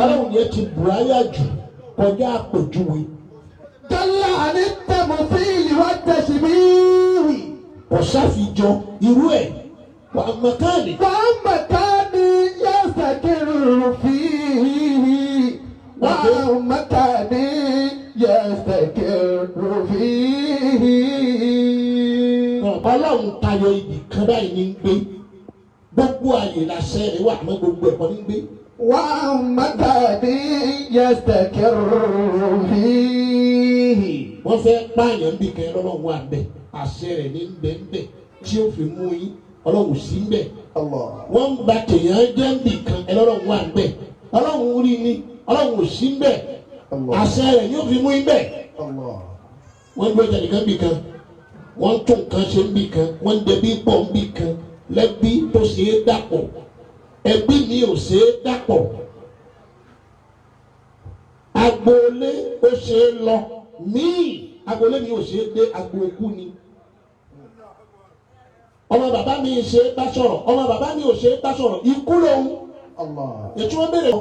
Ọlọ́run yẹn ti bùráyà jù kọjá àpèjúwe. Jalla àní tẹ̀mọ̀ sí ìwà tẹ̀síbíìrì. Ọ̀sáfijọ́ irú ẹ̀ wà mẹ́kánì. Wà mẹ́kánì yastakiru fihi. Wà mẹ́kánì yastakiru fihi. Ọlọ́run tayọ ibì kan báyìí ní gbé. Gbogbo àyè làṣẹ rẹ̀ wà mọ́ gbogbo ẹ̀kọ́ ní gbé. Wà mẹ́kánì yastakiru fihi. Wọ́n fẹ́ pààyàn bí kan Ọlọ́run wà bẹ́ẹ̀. Àṣẹ rẹ̀ ní bẹ́ẹ̀ tí ó fi mú yín Ọlọ́run sí bẹ́ẹ̀. Wọ́n ń gba tèèyàn jẹ́ ń bì kan Ọlọ́run wà bẹ́ẹ̀. Ọlọ́run rí ni Ọlọ́run sí bẹ́ẹ̀. Àṣẹ rẹ̀ yóò fi mú yín bẹ́ẹ̀. Wọ́n gbé ọjà nìkan bì kan. Wọ́n tún nǹkan ṣe ń bì kan. Wọ́n ń dẹbí pọ̀ ń bì kan. Lẹ́bí tó ṣe é dàpọ̀. Ẹbí mi ò ṣe é dàpọ̀. Agboolé ó ṣe é lọ. Míì agboolé mi ò ṣe é dé agbo ikú ni. Ọmọ bàbá mi ṣe é bá sọ̀rọ̀. Ọmọ bàbá mi ò ṣe é bá sọ̀rọ̀. Ikú lòun. Ètò wọn bèrè.